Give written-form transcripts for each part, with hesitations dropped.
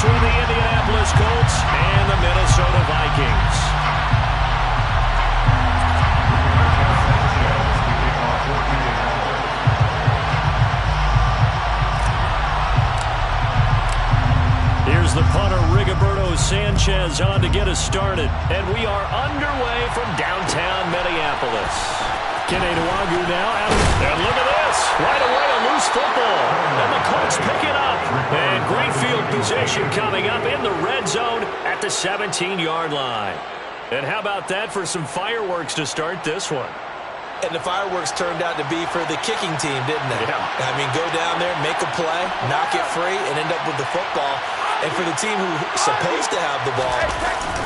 between the Indianapolis Colts and the Minnesota Vikings. Here's the punter, Rigoberto Sanchez, on to get us started. And we are underway from downtown Minneapolis. Kenny Nwangu now. And look at this. Right away, a loose football. And the Colts pick it up. And great field position coming up in the red zone at the 17-yard line. And how about that for some fireworks to start this one? And the fireworks turned out to be for the kicking team, didn't they? Yeah. I mean, go down there, make a play, knock it free, and end up with the football. And for the team who's supposed to have the ball,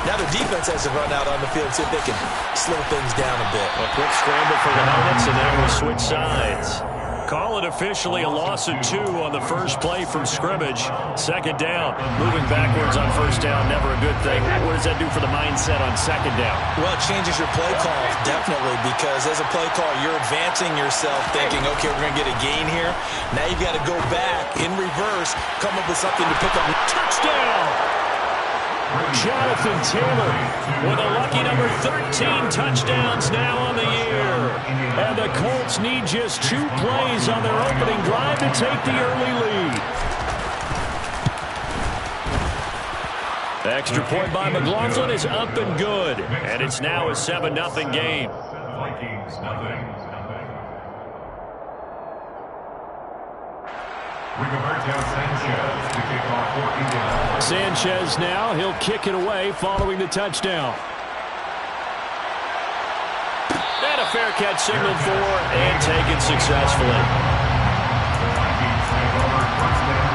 now their defense has to run out on the field, see if they can slow things down a bit. A quick scramble for the helmets, and then we switch sides. Call it officially a loss of 2 on the first play from scrimmage. Second down. Moving backwards on first down, never a good thing. What does that do for the mindset on second down? Well, it changes your play call, definitely, because as a play call, you're advancing yourself thinking, okay, we're going to get a gain here. Now you've got to go back in reverse, come up with something to pick up. Touchdown! Jonathan Taylor with a lucky number 13 touchdowns now on the year. And the Colts need just 2 plays on their opening drive to take the early lead. The extra point by McLaughlin is up and good. And it's now a 7-0 game. Vikings, nothing. Rigoberto Sanchez to kick off for Indianapolis. Sanchez now, he'll kick it away following the touchdown. And a fair catch signaled for and taken successfully. The Vikings take over first and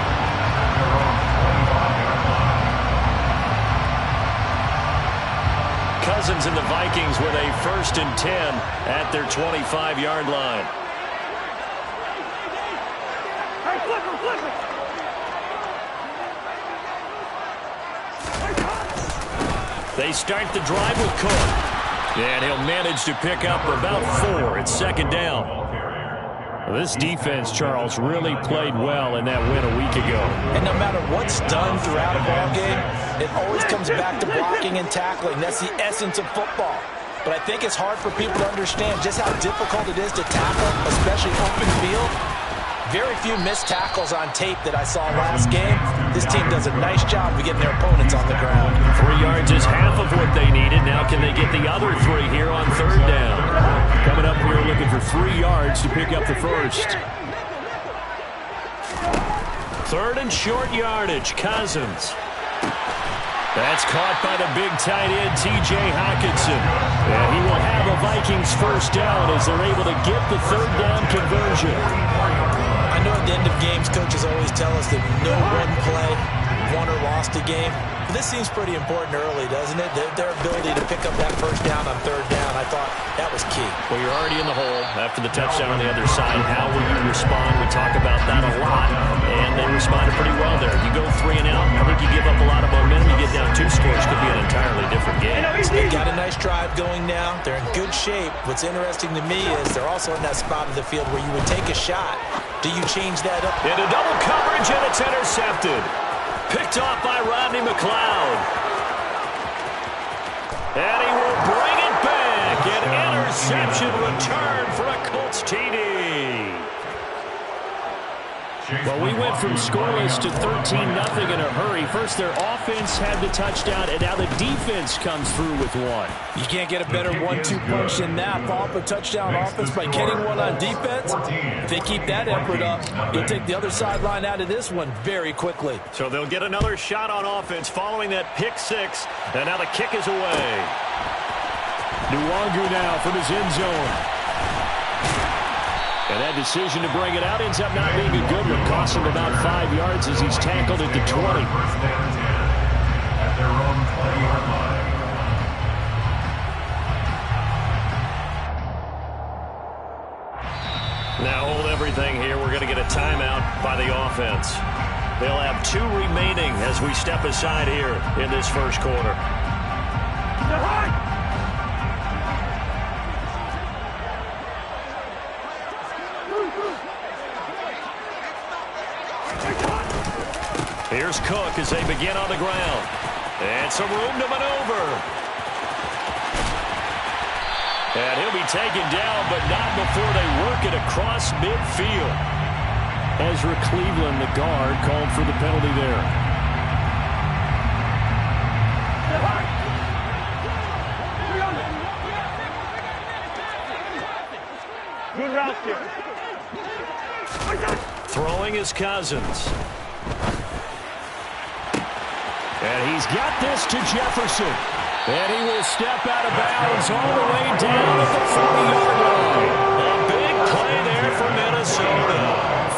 10 at their own 25-yard line. Cousins and the Vikings with a first and 10 at their 25-yard line. They start the drive with Cook. And he'll manage to pick up about 4. It's second down. This defense, Charles, really played well in that win a week ago. And no matter what's done throughout a ball game, it always comes back to blocking and tackling. That's the essence of football. But I think it's hard for people to understand just how difficult it is to tackle, especially open field. Very few missed tackles on tape that I saw last game. This team does a nice job of getting their opponents on the ground. 3 yards is half of what they needed. Now can they get the other 3 here on third down? Coming up here looking for 3 yards to pick up the first. Third and short yardage, Cousins. That's caught by the big tight end, T.J. Hockenson. And he will have a Vikings first down as they're able to get the third down conversion. I know at the end of games, coaches always tell us that no one play won or lost a game. But this seems pretty important early, doesn't it? Their ability to pick up that first down on third down, I thought that was key. Well, you're already in the hole after the touchdown on the other side. How will you respond? We talk about that a lot, and they responded pretty well there. You go 3 and out, I think you give up a lot of momentum. You get down 2 scores, could be an entirely different game. They got a nice drive going now. They're in good shape. What's interesting to me is they're also in that spot of the field where you would take a shot. Do you change that up? Into double coverage, and it's intercepted. Picked off by Rodney McLeod. And he will bring it back. An interception return for a Colts TD. Well, we went from scoreless to 13-0 in a hurry. First, their offense had the touchdown, and now the defense comes through with one. You can't get a better 1-2 punch than that. Follow up a touchdown offense by getting one on defense. If they keep that effort up, you'll take the other sideline out of this one very quickly. So they'll get another shot on offense following that pick 6, and now the kick is away. Nwangu now from his end zone. And that decision to bring it out ends up not being a good one. Cost him about 5 yards as he's tackled at the 20. First and 10 at their own 20-yard line. Now hold everything here. We're going to get a timeout by the offense. They'll have 2 remaining as we step aside here in this first quarter. Here's Cook as they begin on the ground. And some room to maneuver. And he'll be taken down, but not before they work it across midfield. Ezra Cleveland, the guard, called for the penalty there. Good route here. Throwing is Cousins. And he's got this to Jefferson. And he will step out of bounds all the way down at the 40-yard line. A big play there for Minnesota.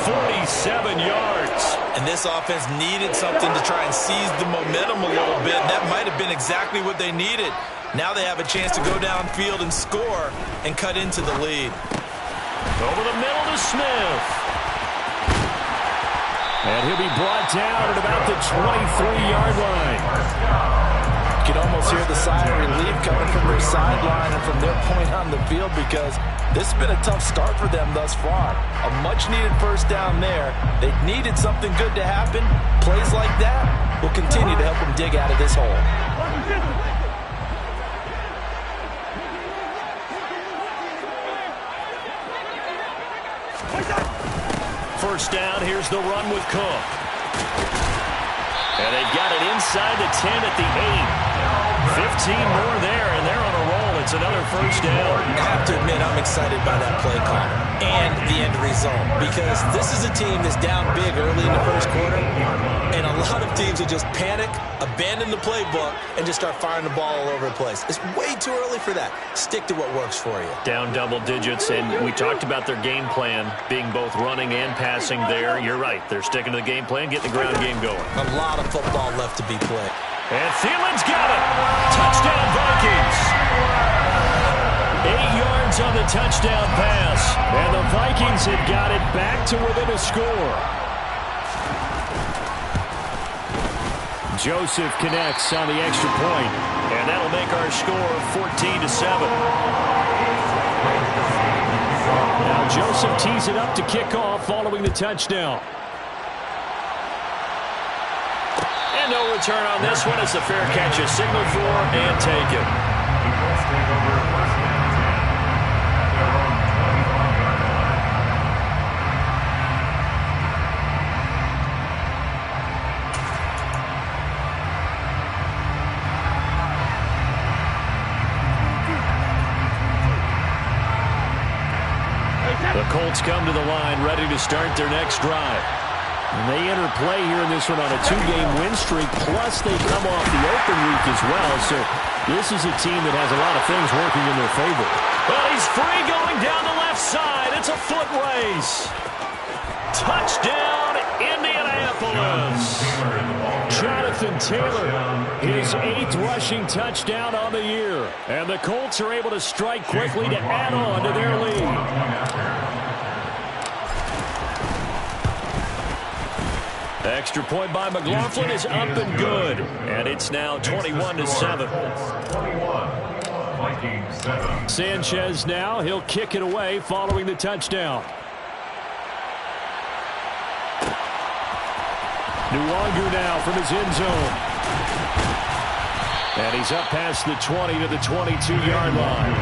47 yards. And this offense needed something to try and seize the momentum a little bit. That might have been exactly what they needed. Now they have a chance to go downfield and score and cut into the lead. Over the middle to Smith. And he'll be brought down at about the 23-yard line. You can almost hear the sigh of relief coming from their sideline and from their point on the field, because this has been a tough start for them thus far. A much-needed first down there. They needed something good to happen. Plays like that will continue to help them dig out of this hole. First down, here's the run with Cook. And they've got it inside the 10 at the 8. 15 more there, and they're on a roll. It's another first down. I have to admit, I'm excited by that play call and the end result, because this is a team that's down big early in the first quarter, and a lot of teams will just panic, abandon the playbook, and just start firing the ball all over the place. It's way too early for that. Stick to what works for you. Down double digits, and we talked about their game plan being both running and passing there. You're right. They're sticking to the game plan, getting the ground game going. A lot of football left to be played. And Thielen's got it. Touchdown, Vikings. 8 yards on the touchdown pass. And the Vikings had got it back to within a score. Joseph connects on the extra point. And that'll make our score 14-7. Now Joseph tees it up to kick off following the touchdown. No return on this one. It's a fair catch, a signal for, and taken. Let's take over first and 10 at their own 25-yard line. The Colts come to the line, ready to start their next drive. And they enter play here in this one on a 2-game win streak, plus they come off the open week as well. So this is a team that has a lot of things working in their favor. Well, he's free going down the left side. It's a foot race. Touchdown, Indianapolis. Jonathan Taylor, his 8th rushing touchdown on the year. And the Colts are able to strike quickly to add on to their lead. Extra point by McLaughlin is up and good. And it's now 21-7. Sanchez now, he'll kick it away following the touchdown. Nwangu now from his end zone. And he's up past the 20 to the 22-yard line.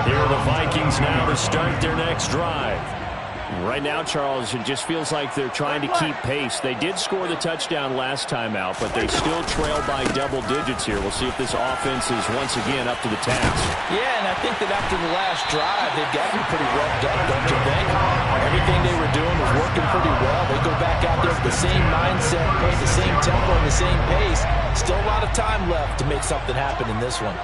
Here are the Vikings now to start their next drive. Right now, Charles, it just feels like they're trying to keep pace. They did score the touchdown last time out, but they still trail by double digits here. We'll see if this offense is once again up to the task. Yeah, and I think that after the last drive, they've got to be pretty revved up, don't you think? Everything they were doing was working pretty well. They go back out there with the same mindset, playing the same tempo and the same pace. Still a lot of time left to make something happen in this one.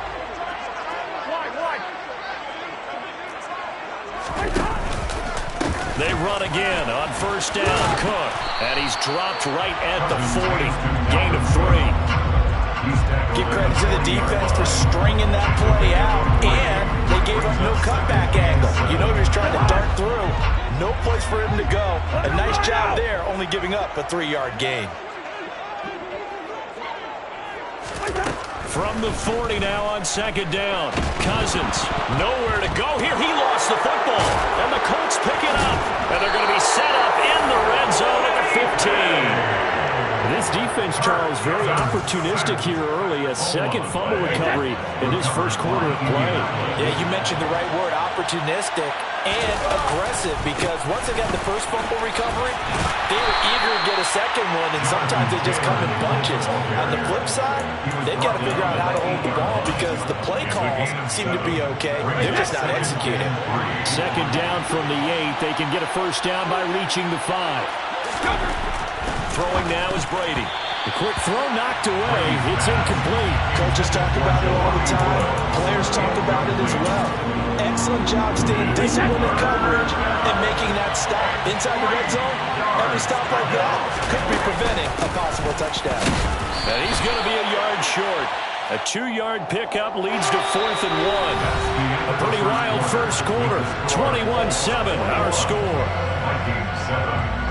They run again on first down, Cook. And he's dropped right at the 40. Gain of 3. Give credit to the defense for stringing that play out. And they gave up no cutback angle. You know he was trying to dart through. No place for him to go. A nice job there, only giving up a 3-yard gain. From the 40 now on second down. Cousins, nowhere to go here. He lost the football. And the Colts pick it up. And they're going to be defense, Charles, very opportunistic here early. A second fumble recovery in his first quarter of play. Yeah, you mentioned the right word, opportunistic and aggressive, because once they got the first fumble recovery, they were eager to get a second one, and sometimes they just come in bunches. On the flip side, they've got to figure out how to hold the ball because the play calls seem to be okay. They're just not executing. Second down from the 8. They can get a first down by reaching the 5. Throwing now is Brady. The quick throw knocked away. It's incomplete. Coaches talk about it all the time. Players talk about it as well. Excellent job staying disciplined in coverage and making that stop. Inside the red zone, every stop like that could be preventing a possible touchdown. And he's going to be a yard short. A 2-yard pickup leads to 4th and 1. A pretty wild first quarter. 21-7, our score. Vikings 7.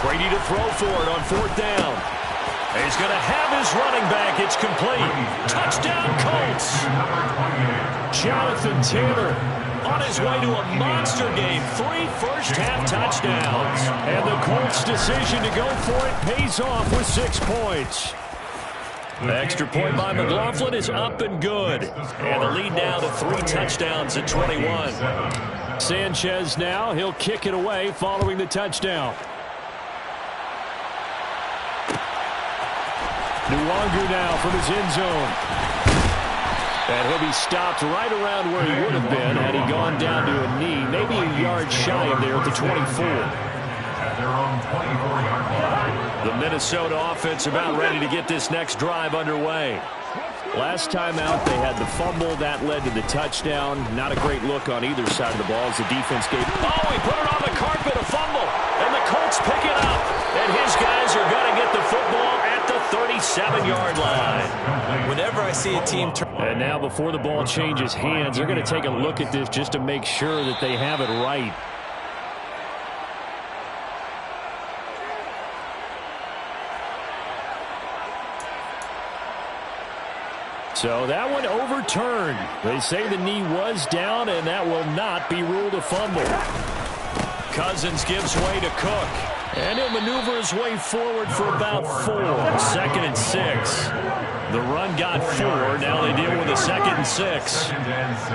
Brady to throw for it on 4th down. He's going to have his running back. It's complete. Touchdown, Colts. Jonathan Taylor on his way to a monster game. 3 first-half touchdowns. And the Colts' decision to go for it pays off with 6 points. The extra point by McLaughlin is up and good. And the lead now to 3 touchdowns at 21. Sanchez now, he'll kick it away following the touchdown. Nwangu now from his end zone. And he'll be stopped right around where he would have been had he gone down to a knee, maybe a yard shy of there at the 24. At their own 24-yard line. The Minnesota offense about ready to get this next drive underway. Last time out, they had the fumble. That led to the touchdown. Not a great look on either side of the ball as the defense gave. Oh, he put it on the carpet, a fumble. And the Colts pick it up. And his guys are going to get the football at the 37-yard line. Whenever I see a team turn. And now before the ball changes hands, they're going to take a look at this just to make sure that they have it right. So that one overturned. They say the knee was down, and that will not be ruled a fumble. Cousins gives way to Cook. And he'll maneuver his way forward for about 4. 2nd and 6. The run got 4. Now they deal with a 2nd and 6. 2nd and 6.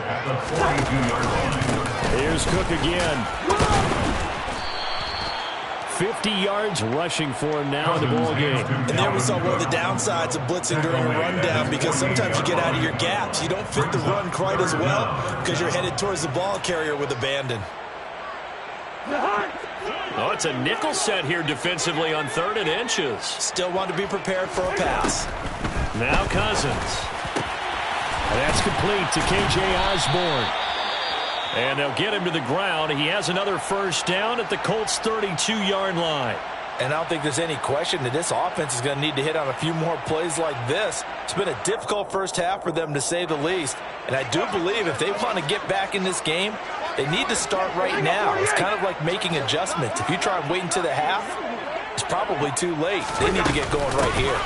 At the 42-yard line. Here's Cook again. 50 yards rushing for him now in the ball game. And there we saw one of the downsides of blitzing during a rundown, because sometimes you get out of your gaps. You don't fit the run quite as well because you're headed towards the ball carrier with abandon. Oh, it's a nickel set here defensively on 3rd and inches. Still want to be prepared for a pass. Now Cousins. That's complete to K.J. Osborne. And they'll get him to the ground. He has another first down at the Colts' 32-yard line. And I don't think there's any question that this offense is going to need to hit on a few more plays like this. It's been a difficult first half for them, to say the least. And I do believe if they want to get back in this game, they need to start right now. It's kind of like making adjustments. If you try and wait until the half, it's probably too late. They need to get going right here.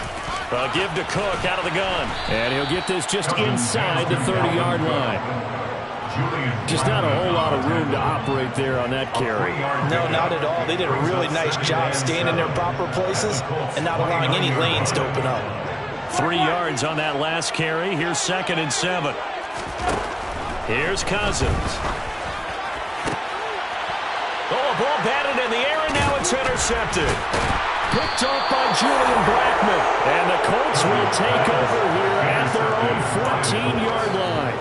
Give to Cook out of the gun. And he'll get this just inside the 30-yard line. Just not a whole lot of room to operate there on that carry. No, not at all. They did a really nice job staying in their proper places and not allowing any lanes to open up. 3 yards on that last carry. Here's 2nd and 7. Here's Cousins. Oh, a ball batted in the air, and now it's intercepted. Picked off by Julian Blackman. And the Colts will take over here at their own 14-yard line.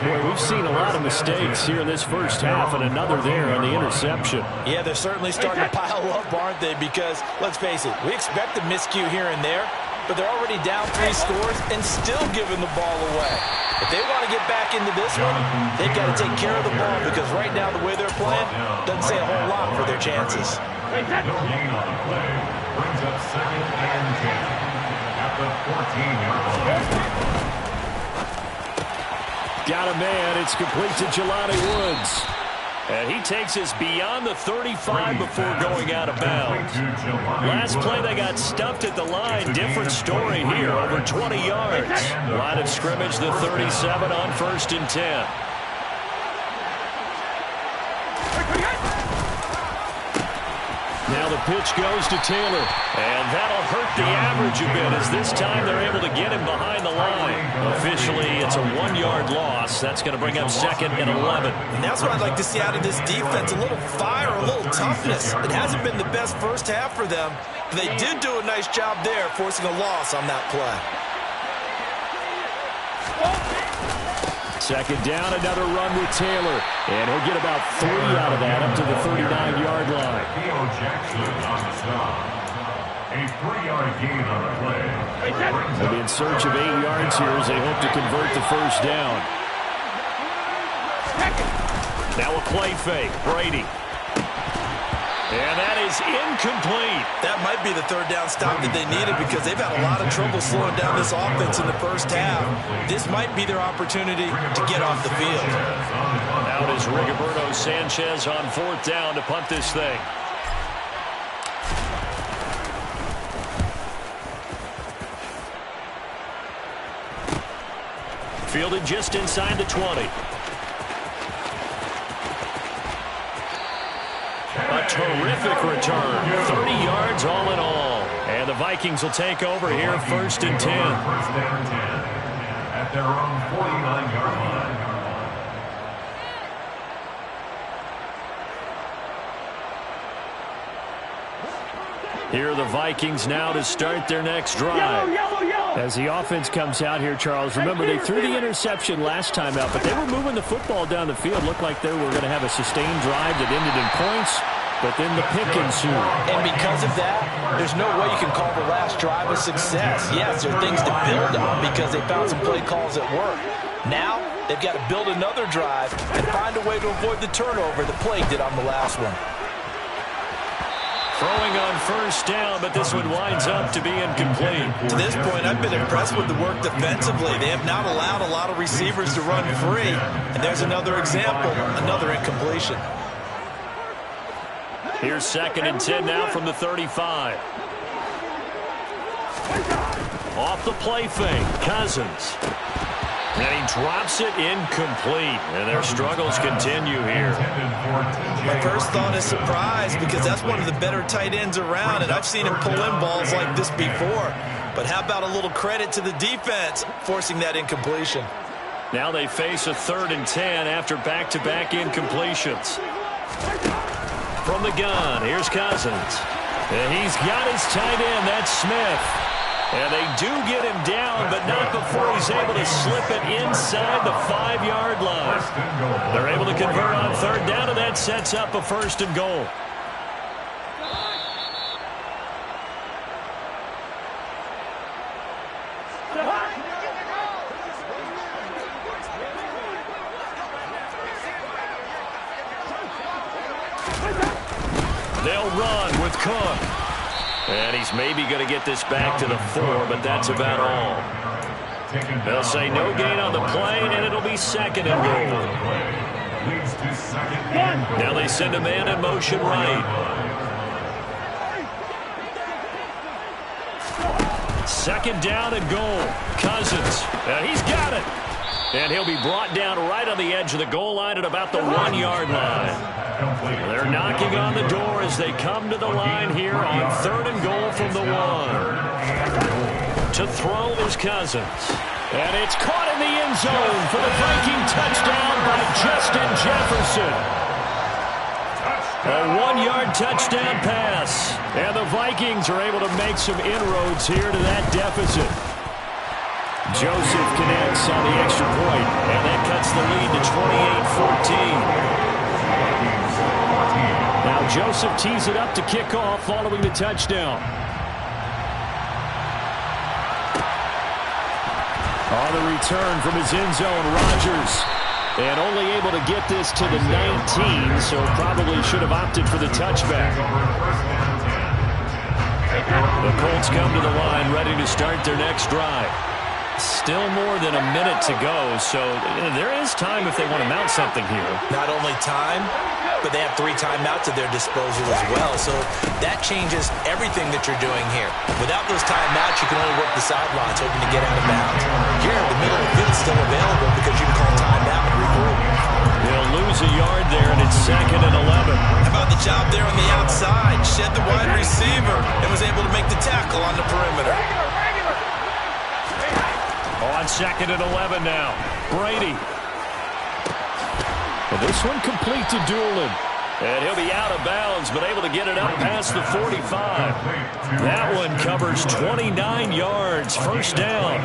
Boy, we've seen a lot of mistakes here in this first half, and another there on the interception. Yeah, they're certainly starting to pile up, aren't they? Because, let's face it, we expect a miscue here and there, but they're already down 3 scores and still giving the ball away. If they want to get back into this one, they've got to take care of the ball, because right now the way they're playing doesn't say a whole lot for their chances. No gain on the play. Brings up 2nd and 10 at the 14-yard line. Got a man. It's complete to Jelani Woods. And he takes us beyond the 35 before going out of bounds. Last play, they got stuffed at the line. Different story here, over 20 yards. Line of scrimmage, the 37 on 1st and 10. Now the pitch goes to Taylor, and that'll hurt the average a bit as this time they're able to get him behind the line. Officially, it's a 1-yard loss. That's going to bring up 2nd and 11. And that's what I'd like to see out of this defense, a little fire, a little toughness. It hasn't been the best first half for them, but they did do a nice job there, forcing a loss on that play. 2nd down, another run with Taylor. And he'll get about 3 out of that, up to the 39-yard line. On the stop. A 3-yard gain on the play. They'll be in search of 8 yards here as they hope to convert the first down. Now a play fake. Brady. And that is incomplete. That might be the 3rd down stop that they needed because they've had a lot of trouble slowing down this offense in the first half. This might be their opportunity to get off the field. Out is Rigoberto Sanchez on 4th down to punt this thing. Fielded just inside the 20. A terrific return. 30 yards all in all. And the Vikings will take over here, 1st and 10. 1st and 10 at their own 49-yard line. Here are the Vikings now to start their next drive. As the offense comes out here, Charles, remember they threw the interception last time out, but they were moving the football down the field. Looked like they were going to have a sustained drive that ended in points, but then the pick ensued. And because of that, there's no way you can call the last drive a success. Yes, there are things to build on because they found some play calls that work. Now, they've got to build another drive and find a way to avoid the turnover the play did on the last one. Throwing on 1st down, but this one winds up to be incomplete. To this point, I've been impressed with the work defensively. They have not allowed a lot of receivers to run free. And there's another example, another incompletion. Here's 2nd and 10 now from the 35. Off the play fake, Cousins. And he drops it incomplete. And their struggles continue here. My first thought is surprise because that's one of the better tight ends around, and I've seen him pull in balls like this before. But how about a little credit to the defense forcing that incompletion? Now they face a 3rd and 10 after back-to-back incompletions. From the gun, here's Cousins. And he's got his tight end, that's Smith. And they do get him down, but not before he's able to slip it inside the 5-yard line. They're able to convert on 3rd down, and that sets up a 1st and goal. They'll run with Cook. And he's maybe going to get this back to the 4, but that's about all. They'll say no gain on the play, and it'll be 2nd and goal. Now they send a man in motion right. 2nd down and goal. Cousins. He's got it. And he'll be brought down right on the edge of the goal line at about the 1-yard line. They're knocking on the door as they come to the line here on 3rd and goal from the 1. To throw is Cousins. And it's caught in the end zone for the Viking touchdown by Justin Jefferson. A 1-yard touchdown pass. And the Vikings are able to make some inroads here to that deficit. Joseph connects on the extra point, and that cuts the lead to 28-14. Now Joseph tees it up to kick off following the touchdown. On the return from his end zone, Rodgers. And only able to get this to the 19, so probably should have opted for the touchback. The Colts come to the line ready to start their next drive. Still more than a minute to go, so there is time if they want to mount something here. Not only time, but they have 3 timeouts at their disposal as well, so that changes everything that you're doing here. Without those timeouts, you can only work the sidelines, hoping to get out of bounds. Here, the middle of the field is still available because you can call timeout and regroup. They'll lose a yard there, and it's 2nd and 11. How about the job there on the outside? Shed the wide receiver and was able to make the tackle on the perimeter. On 2nd and 11 now. Brady. Well, this one complete to Doolin. And he'll be out of bounds, but able to get it up past the 45. That one covers 29 yards. First down.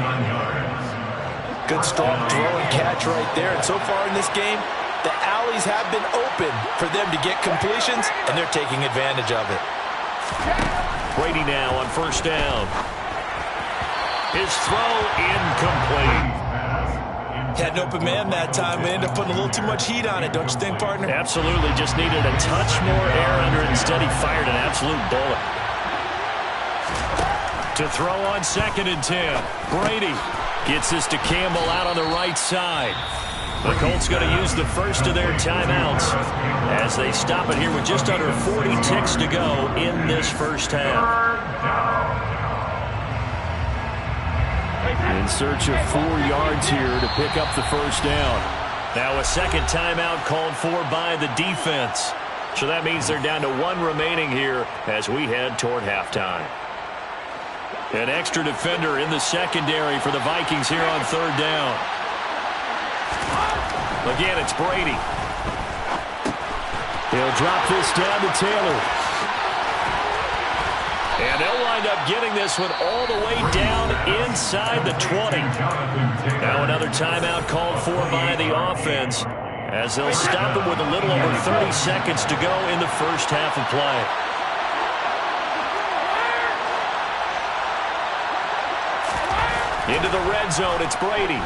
Good strong throw and catch right there. And so far in this game, the alleys have been open for them to get completions, and they're taking advantage of it. Brady now on first down. His throw incomplete. Had an open man that time, but ended up putting a little too much heat on it, don't you think, partner? Absolutely. Just needed a touch more air under it. Instead, he fired an absolute bullet. To throw on 2nd and 10. Brady gets this to Campbell out on the right side. The Colts going to use the first of their timeouts as they stop it here with just under 40 ticks to go in this first half. In search of 4 yards here to pick up the first down. Now a second timeout called for by the defense. So that means they're down to 1 remaining here as we head toward halftime. An extra defender in the secondary for the Vikings here on 3rd down. Again, it's Brady. He'll drop this down to Taylor. And they'll wind up getting this one all the way down inside the 20. Now another timeout called for by the offense as they'll stop it with a little over 30 seconds to go in the first half of play. Into the red zone, it's Brady.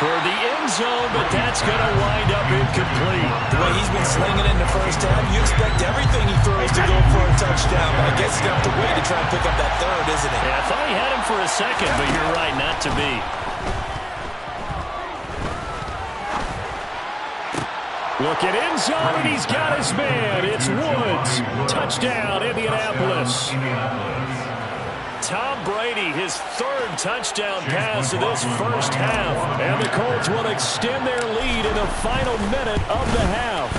Toward the end zone, but that's going to wind up incomplete. The way he's been slinging in the first half, you expect everything he throws to go for a touchdown. But I guess he's going to have to wait to try and pick up that 3rd, isn't he? Yeah, I thought he had him for a second, but you're right, not to be. Look at end zone, and he's got his man. It's Woods. Touchdown, Indianapolis. Tom Brady, his 3rd touchdown pass of this first half. And the Colts will extend their lead in the final minute of the half.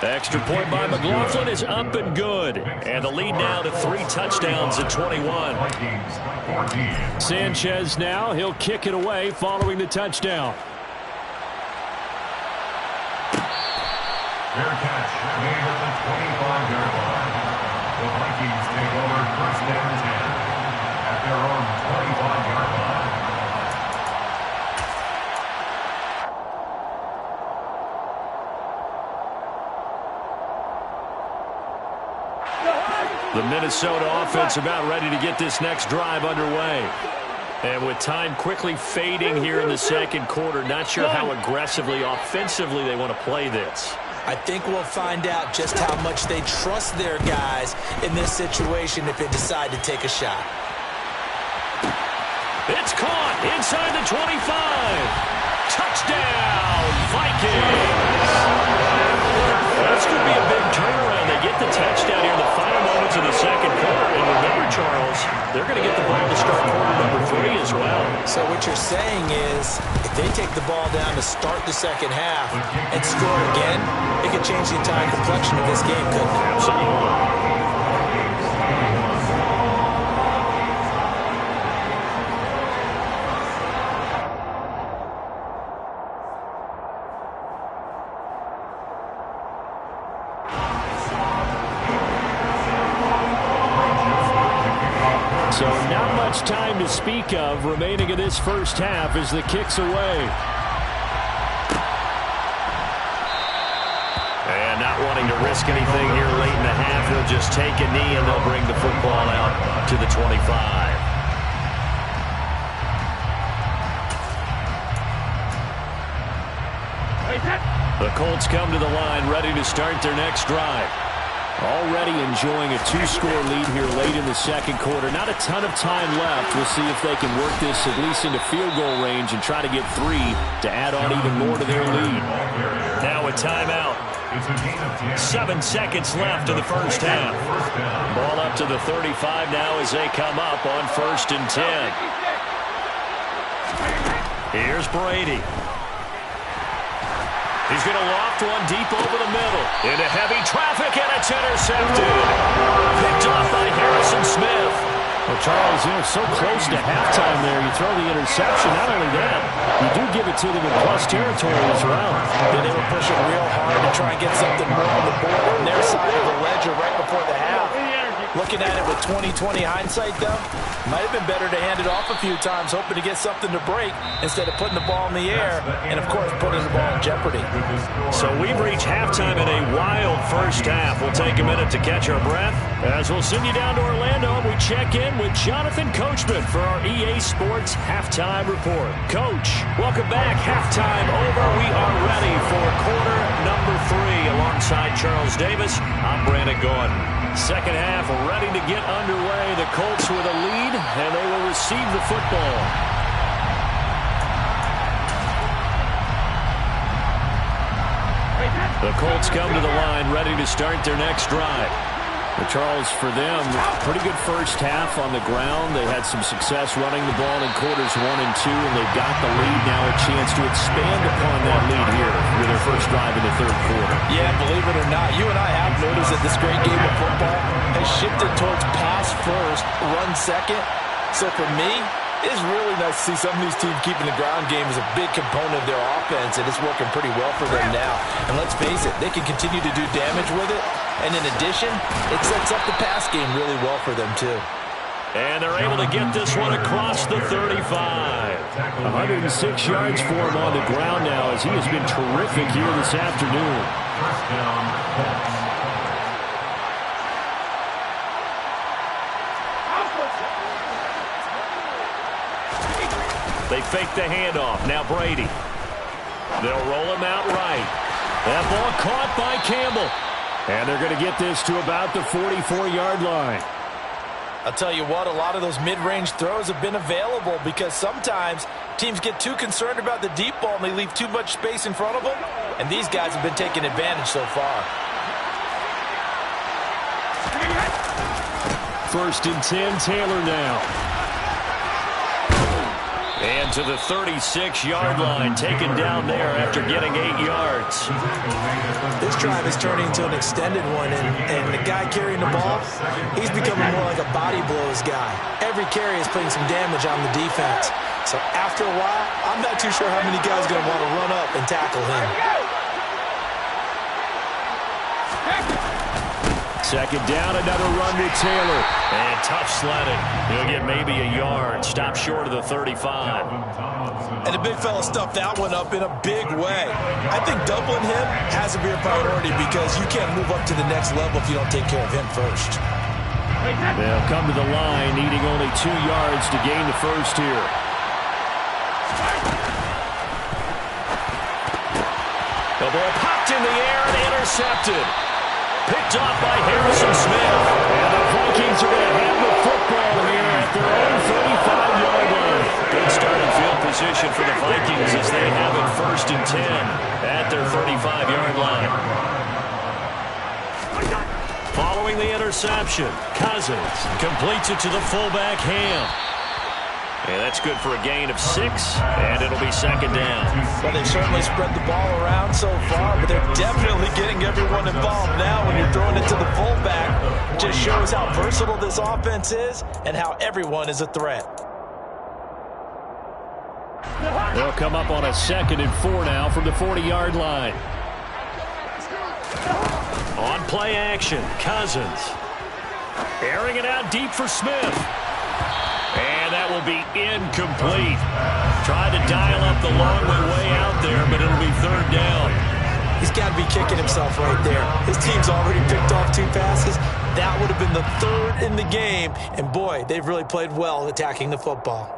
The extra point by McLaughlin is up and good. And the lead now to 3 touchdowns at 21. Sanchez now, he'll kick it away following the touchdown. Fair catch made at the 25-yard line. The Vikings take over 1st and 10 at their own 25-yard line. The Minnesota offense about ready to get this next drive underway. And with time quickly fading here in the second quarter, not sure how aggressively, offensively they want to play this. I think we'll find out just how much they trust their guys in this situation if they decide to take a shot. It's caught inside the 25. Touchdown, Vikings. This could be a big turnaround. They get the touchdown here in the final moments of the second quarter. And remember, Charles, they're going to get the ball to start quarter number 3 as well. So what you're saying is if they take the ball down to start the second half and score again, it could change the entire complexion of this game, couldn't it? Absolutely. So not much time to speak of remaining in this first half as the kick's away. And not wanting to risk anything here late in the half, they'll just take a knee and they'll bring the football out to the 25. The Colts come to the line ready to start their next drive. Already enjoying a two-score lead here late in the second quarter. Not a ton of time left. We'll see if they can work this at least into field goal range and try to get 3 to add on even more to their lead. Now a timeout. 7 seconds left in the first half. Ball up to the 35 now as they come up on 1st and 10. Here's Brady. He's going to loft one deep over the middle. Into heavy traffic, and it's intercepted. Picked off by Harrison Smith. Well, Charles, so close to halftime there. You throw the interception. Not only that, you do give it to them in plus territory as well. Yeah, they were pushing real hard to try and get something more on the board on their side of the ledger right before the half. Looking at it with 20/20 hindsight, though, might have been better to hand it off a few times, hoping to get something to break instead of putting the ball in the air and, of course, putting the ball in jeopardy. So we've reached halftime in a wild first half. We'll take a minute to catch our breath as we'll send you down to Orlando and we check in with Jonathan Coachman for our EA Sports Halftime Report. Coach, welcome back. Halftime over. We are ready for quarter number 3 alongside Charles Davis. I'm Brandon Gordon. Second half ready to get underway. The Colts with a lead, and they will receive the football. The Colts come to the line ready to start their next drive. Well, Charles, for them, pretty good first half on the ground. They had some success running the ball in quarters 1 and 2, and they've got the lead now, a chance to expand upon that lead here with their first drive in the third quarter. Yeah, believe it or not, you and I have noticed that this great game of football has shifted towards pass first, run second. So for me, it's really nice to see some of these teams keeping the ground game as a big component of their offense, and it's working pretty well for them now. And let's face it, they can continue to do damage with it. And in addition, it sets up the pass game really well for them, too. And they're able to get this one across the 35. 106 yards for him on the ground now as he has been terrific here this afternoon. First down, Colts. They fake the handoff. Now Brady. They'll roll him out right. That ball caught by Campbell. And they're going to get this to about the 44-yard line. I'll tell you what, a lot of those mid-range throws have been available because sometimes teams get too concerned about the deep ball and they leave too much space in front of them. And these guys have been taking advantage so far. 1st and 10, Taylor now. And to the 36-yard line, taken down there after getting 8 yards. This drive is turning into an extended one, and the guy carrying the ball, he's becoming more like a body blows guy. Every carry is putting some damage on the defense. So after a while, I'm not too sure how many guys are going to want to run up and tackle him. Second down, another run with Taylor. And tough sledding. He'll get maybe a yard. Stop short of the 35. And the big fella stuffed that one up in a big way. I think doubling him has to be a priority because you can't move up to the next level if you don't take care of him first. They'll come to the line, needing only 2 yards to gain the first here. The ball popped in the air and intercepted. Picked off by Harrison Smith. And the Vikings are going to have the football here at their own 35-yard line. Good starting field position for the Vikings as they have it 1st and 10 at their 35-yard line. Following the interception, Cousins completes it to the fullback, Ham. And that's good for a gain of 6, and it'll be second down. Well, they've certainly spread the ball around so far, but they're definitely getting everyone involved now when you're throwing it to the fullback. It just shows how versatile this offense is and how everyone is a threat. They'll come up on a 2nd and 4 now from the 40-yard line. On play action, Cousins. Airing it out deep for Smith. And that will be incomplete. Tried to dial up the long way out there, but it'll be 3rd down. He's got to be kicking himself right there. His team's already picked off 2 passes. That would have been the 3rd in the game. And, boy, they've really played well attacking the football.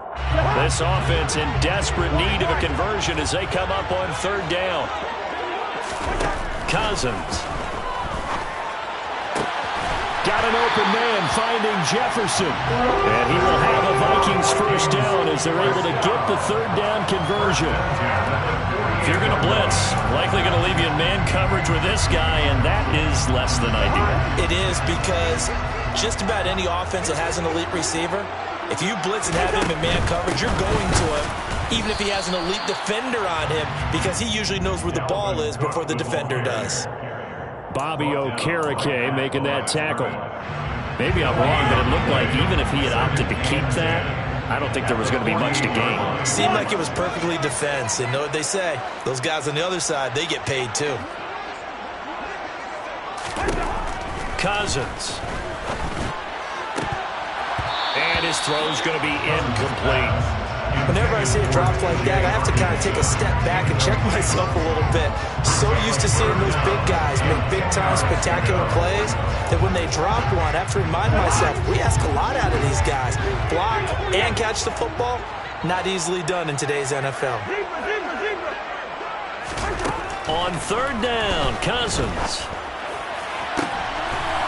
This offense in desperate need of a conversion as they come up on 3rd down. Cousins. Got an open man finding Jefferson. And he will have a Vikings first down as they're able to get the third down conversion. If you're going to blitz, likely going to leave you in man coverage with this guy, and that is less than ideal. It is, because just about any offense that has an elite receiver, if you blitz and have him in man coverage, you're going to him, even if he has an elite defender on him, because he usually knows where the ball is before the defender does. Bobby Okereke making that tackle. Maybe I'm wrong, but it looked like even if he had opted to keep that, I don't think there was going to be much to gain. Seemed like it was perfectly defense, and know what they say. Those guys on the other side, they get paid too. Cousins. And his throw's going to be incomplete. Whenever I see a drop like that, I have to kind of take a step back and check myself a little bit. So used to seeing those big guys make big-time spectacular plays that when they drop one, I have to remind myself, we ask a lot out of these guys. Block and catch the football, not easily done in today's NFL. On third down, Cousins.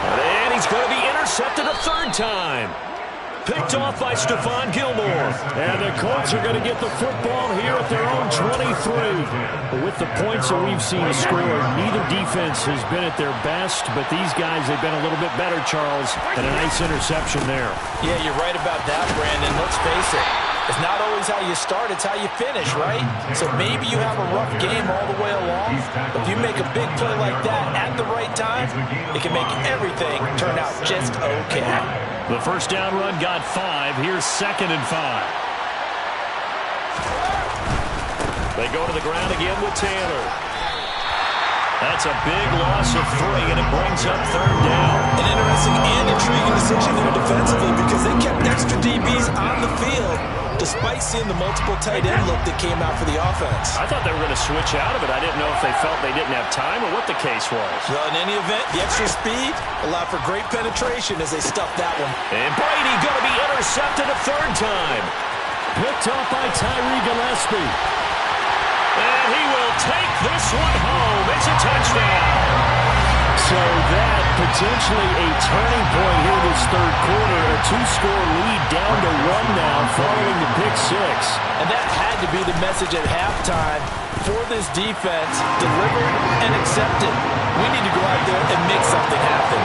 And he's going to be intercepted a third time. Picked off by Stephon Gilmore. And the Colts are going to get the football here at their own 23. But with the points that we've seen scored, neither defense has been at their best, but these guys, they've been a little bit better, Charles, and a nice interception there. Yeah, you're right about that, Brandon. Let's face it. It's not always how you start, it's how you finish, right? So maybe you have a rough game all the way along, but if you make a big play like that at the right time, it can make everything turn out just okay. The first down run got 5. Here's 2nd and 5. They go to the ground again with Taylor. That's a big loss of 3, and it brings up third down. An interesting and intriguing decision there defensively, because they kept extra DBs on the field despite seeing the multiple tight end look that came out for the offense. I thought they were going to switch out of it. I didn't know if they felt they didn't have time or what the case was. Well, in any event, the extra speed allowed for great penetration as they stuffed that one. And Brady going to be intercepted a third time. Picked off by Tyree Gillespie. And he will take this one home. It's a touchdown. So that potentially a turning point here this third quarter. A 2-score lead down to 1 now following the pick 6. And that had to be the message at halftime for this defense. Delivered and accepted. We need to go out there and make something happen.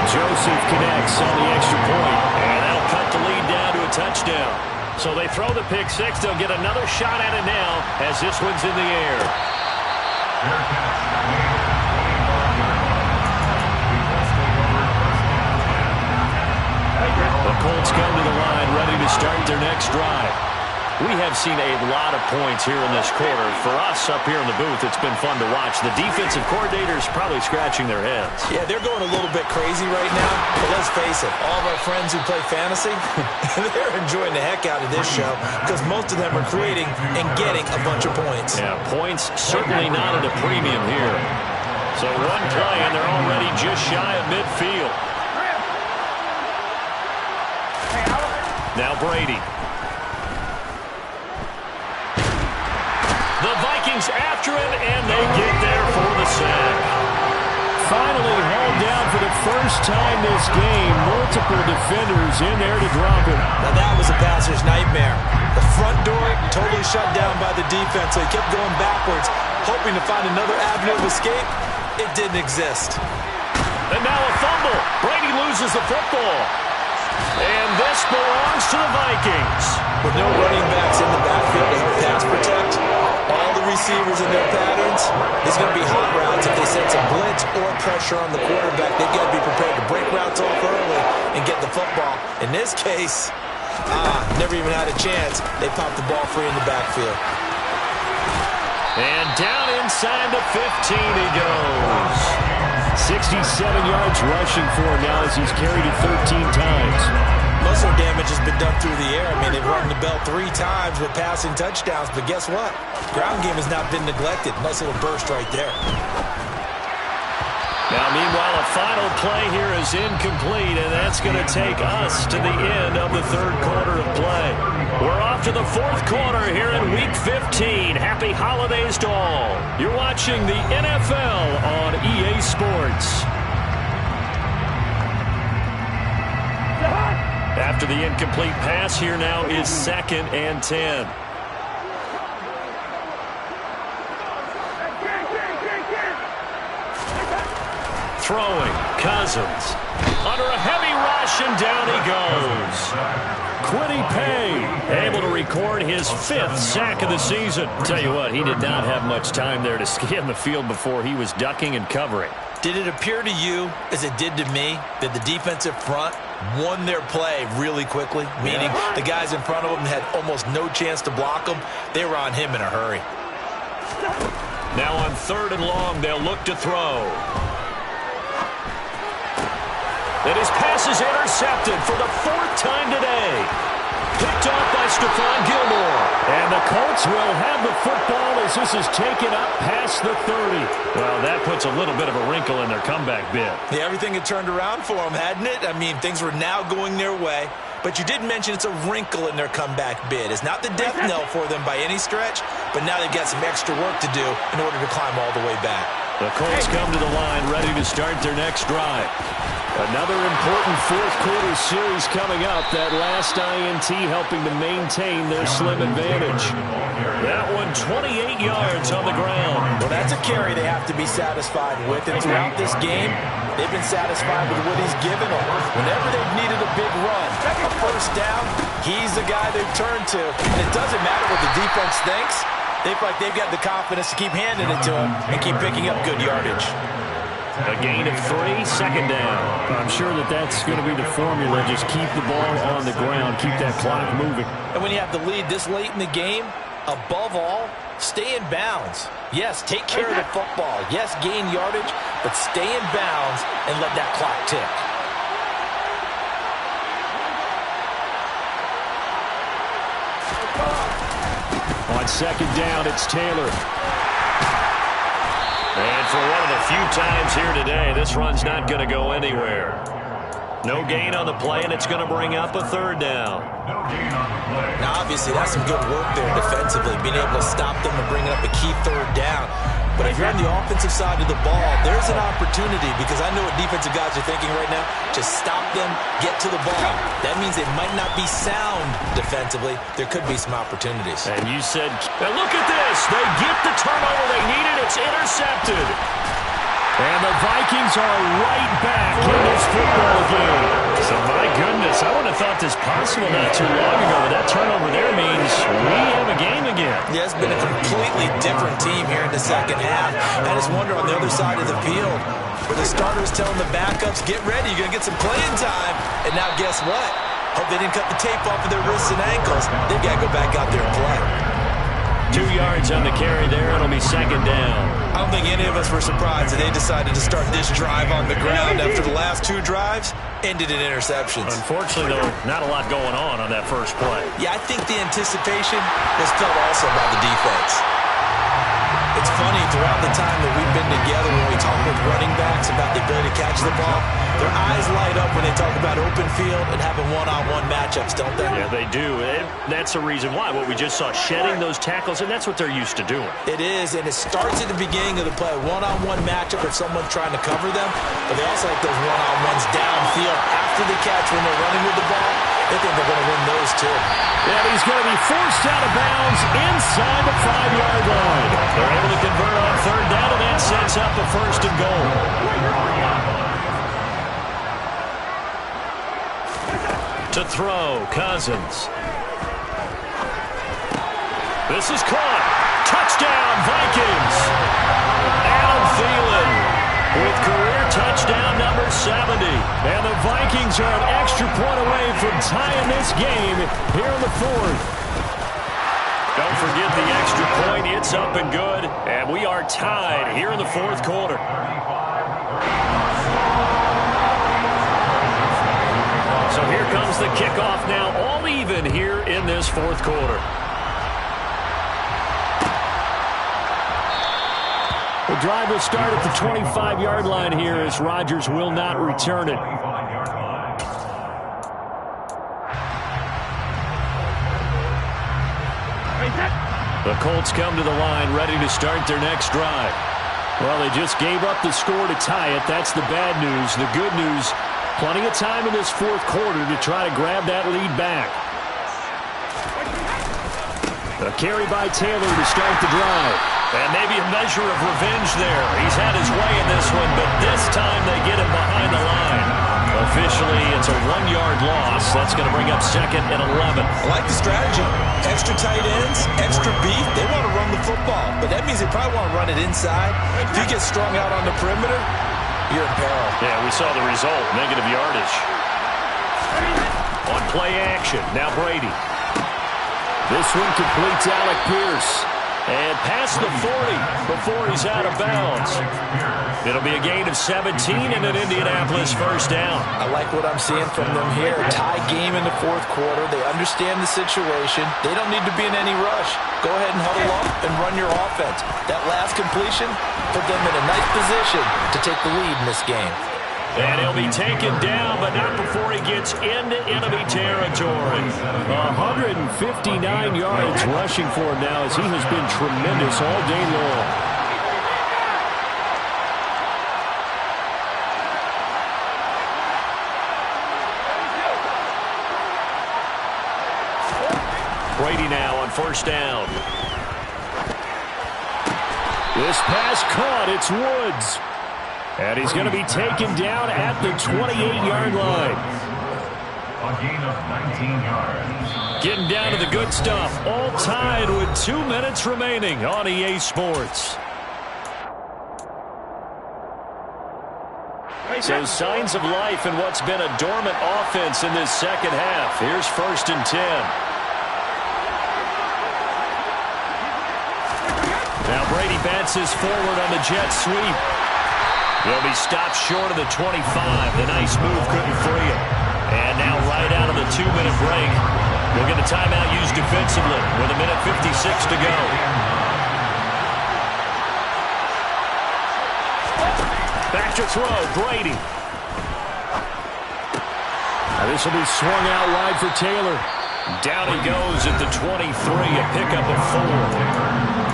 Joseph connects on the extra point. And that'll cut the lead down to a touchdown. So they throw the pick 6. They'll get another shot at it now as this one's in the air. The Colts come to the line ready to start their next drive. We have seen a lot of points here in this quarter. For us up here in the booth, it's been fun to watch. The defensive coordinators probably scratching their heads. Yeah, they're going a little bit crazy right now. But let's face it, all of our friends who play fantasy, they're enjoying the heck out of this show because most of them are creating and getting a bunch of points. Yeah, points certainly not at a premium here. So one play, and they're already just shy of midfield. Now Brady. The Vikings after it, and they get there for the sack. Finally hauled down for the first time this game. Multiple defenders in there to drop him. Now that was a passer's nightmare. The front door totally shut down by the defense, so he kept going backwards, hoping to find another avenue of escape. It didn't exist. And now a fumble. Brady loses the football. And this belongs to the Vikings. With no running backs in the backfield to help pass protect, all the receivers in their patterns, there's going to be hot routes if they sense a blitz or pressure on the quarterback. They've got to be prepared to break routes off early and get the football. In this case, never even had a chance. They popped the ball free in the backfield. And down inside the 15 he goes. 67 yards rushing for him now as he's carried it 13 times. Muscle damage has been done through the air. I mean, they've rung the bell 3 times with passing touchdowns, but guess what? Ground game has not been neglected. Nice little burst right there. Now, meanwhile, a final play here is incomplete, and that's going to take us to the end of the third quarter of play. We're off to the fourth quarter here in Week 15. Happy holidays to all. You're watching the NFL on EA Sports. After the incomplete pass, here now is 2nd and 10. Throwing, Cousins. Under a heavy rush, and down he goes. Quiddy Pay able to record his 5th sack of the season. Tell you what, he did not have much time there to scan the field before he was ducking and covering. Did it appear to you, as it did to me, that the defensive front won their play really quickly? Meaning the guys in front of them had almost no chance to block them. They were on him in a hurry. Now on 3rd and long, they'll look to throw. And his pass is intercepted for the 4th time today. Picked off by Stephon Gilmore. And the Colts will have the football as this is taken up past the 30. Well, that puts a little bit of a wrinkle in their comeback bid. Yeah, everything had turned around for them, hadn't it? I mean, things were now going their way. But you did mention it's a wrinkle in their comeback bid. It's not the death knell for them by any stretch, but now they've got some extra work to do in order to climb all the way back. The Colts come to the line ready to start their next drive. Another important 4th quarter series coming up. That last INT helping to maintain their slim advantage. That one 28 yards on the ground. Well, that's a carry they have to be satisfied with. And throughout this game, they've been satisfied with what he's given them. Whenever they've needed a big run, a 1st down, he's the guy they've turned to. And it doesn't matter what the defense thinks. They feel like they've got the confidence to keep handing it to him and keep picking up good yardage. A gain of 3, 2nd down. I'm sure that that's going to be the formula. Just keep the ball on the ground. Keep that clock moving. And when you have the lead this late in the game, above all, stay in bounds. Yes, take care of the football. Yes, gain yardage, but stay in bounds and let that clock tick. On 2nd down, it's Taylor. And for one of the few times here today, this run's not going to go anywhere. No gain on the play, and it's going to bring up a 3rd down. Now, obviously, that's some good work there defensively, being able to stop them and bringing up a key 3rd down. But if you're on the offensive side of the ball, there's an opportunity, because I know what defensive guys are thinking right now. Just stop them, get to the ball. That means they might not be sound defensively. There could be some opportunities. And you said, and look at this. They get the turnover they needed. It's intercepted. And the Vikings are right back in this football game. So, my goodness, I wouldn't have thought this possible not too long ago, but that turnover there means we have a game again. Yeah, it's been a completely different team here in the 2nd half. I just wonder on the other side of the field, where the starters telling the backups, get ready, you're going to get some playing time. And now guess what? Hope they didn't cut the tape off of their wrists and ankles. They've got to go back out there and play. 2 yards on the carry there. It'll be 2nd down. I don't think any of us were surprised that they decided to start this drive on the ground after the last 2 drives ended in interceptions. Unfortunately, though, not a lot going on that first play. Yeah, I think the anticipation was felt also by the defense. It's funny, throughout the time that we've been together, when we talk with running backs about the ability to catch the ball, their eyes light up when they talk about open field and having one-on-one matchups, don't they? Yeah, they do. And that's the reason why. What we just saw, shedding those tackles, and that's what they're used to doing. It is, and it starts at the beginning of the play, one-on-one matchup if someone's trying to cover them, but they also like those one-on-ones downfield after the catch when they're running with the ball. They think they're going to win those, too. And he's going to be forced out of bounds inside the 5-yard line. They're able to convert on 3rd down, and that sets up a 1st and goal. To throw, Cousins. This is caught. Touchdown, Vikings. Adam Thielen with career touchdown number 70. And the Vikings are an extra point away from tying this game here in the 4th. Don't forget the extra point. It's up and good. And we are tied here in the 4th quarter. So here comes the kickoff now, all even here in this 4th quarter. The drive will start at the 25-yard line here as Rodgers will not return it. The Colts come to the line ready to start their next drive. Well, they just gave up the score to tie it. That's the bad news. The good news, Plenty of time in this fourth quarter to try to grab that lead back. A carry by Taylor to start the drive. And maybe a measure of revenge there. He's had his way in this one, but this time they get him behind the line. Officially, it's a 1-yard loss. That's going to bring up 2nd and 11. I like the strategy. Extra tight ends, extra beef. They want to run the football, but that means they probably want to run it inside. If you get strung out on the perimeter, you're in peril. Yeah, we saw the result. Negative yardage. On play action, now Brady. This one completes Alec Pierce. And past the 40 before he's out of bounds. It'll be a gain of 17 and an Indianapolis first down. I like what I'm seeing from them here. Tie game in the fourth quarter. They understand the situation. They don't need to be in any rush. Go ahead and huddle up and run your offense. That last completion put them in a nice position to take the lead in this game. And he'll be taken down, but not before he gets into enemy territory. 159 yards rushing for him now as he has been tremendous all day long. Brady now on first down. This pass caught. It's Woods. And he's going to be taken down at the 28-yard line. A gain of 19 yards. Getting down to the good stuff. All tied with 2 minutes remaining on EA Sports. So signs of life in what's been a dormant offense in this second half. Here's 1st and 10. Now Brady bounces forward on the jet sweep. He'll be stopped short of the 25. The nice move couldn't free him. And now right out of the 2-minute break, we'll get a timeout used defensively with 1:56 to go. Back to throw, Brady. Now this will be swung out wide for Taylor. Down he goes at the 23, a pickup of 4.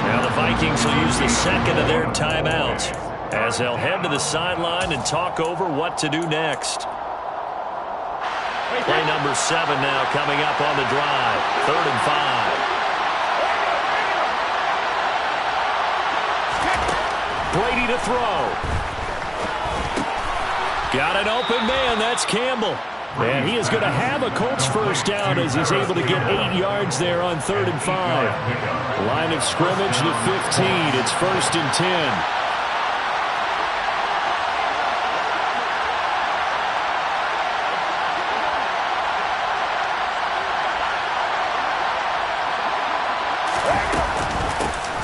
Now the Vikings will use the second of their timeouts as they'll head to the sideline and talk over what to do next. Play number 7 now coming up on the drive. 3rd and 5. Brady to throw. Got an open man. That's Campbell. And he is going to have a Colts first down as he's able to get 8 yards there on 3rd and 5. Line of scrimmage to 15. It's 1st and 10.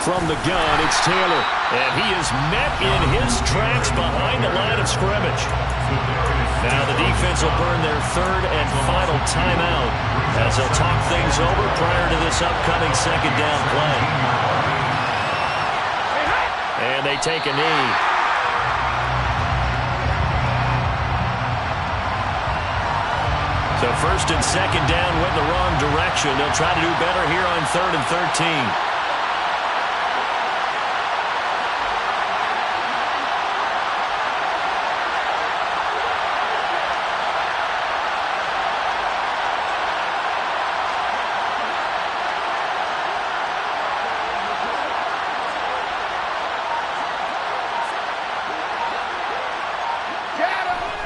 From the gun, it's Taylor. And he is met in his tracks behind the line of scrimmage. Now the defense will burn their 3rd and final timeout as they'll talk things over prior to this upcoming 2nd down play. And they take a knee. So 1st and 2nd down went the wrong direction. They'll try to do better here on 3rd and 13.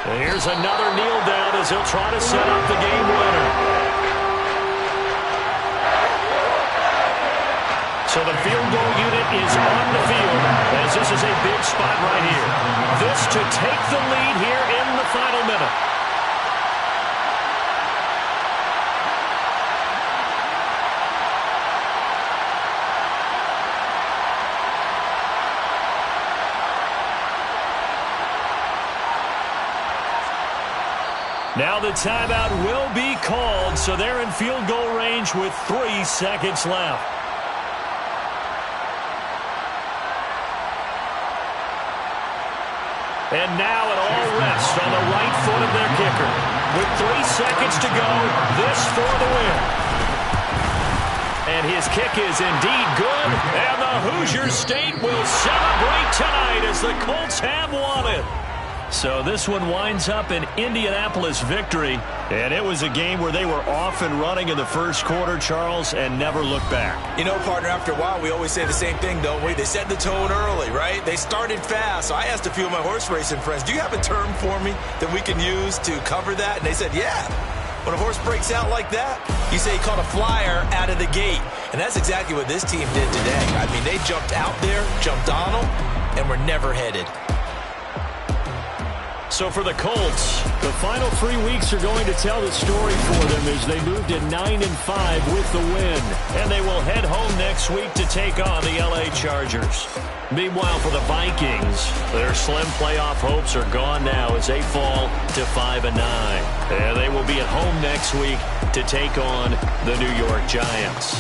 Here's another kneel down as he'll try to set up the game winner. So the field goal unit is on the field as this is a big spot right here. This to take the lead here in the final minute. Now the timeout will be called, so they're in field goal range with 3 seconds left. And now it all rests on the right foot of their kicker. With 3 seconds to go, this for the win. And his kick is indeed good, and the Hoosier State will celebrate tonight as the Colts have won it. So this one winds up an Indianapolis victory. And it was a game where they were off and running in the first quarter, Charles, and never looked back. You know, partner, after a while, we always say the same thing, don't we? They set the tone early, right? They started fast. So I asked a few of my horse racing friends, do you have a term for me that we can use to cover that? And they said, yeah. When a horse breaks out like that, you say he caught a flyer out of the gate. And that's exactly what this team did today. I mean, they jumped out there, jumped on them, and were never headed. So for the Colts, the final 3 weeks are going to tell the story for them as they move to 9-5 with the win. And they will head home next week to take on the LA Chargers. Meanwhile, for the Vikings, their slim playoff hopes are gone now as they fall to 5-9. And they will be at home next week to take on the New York Giants.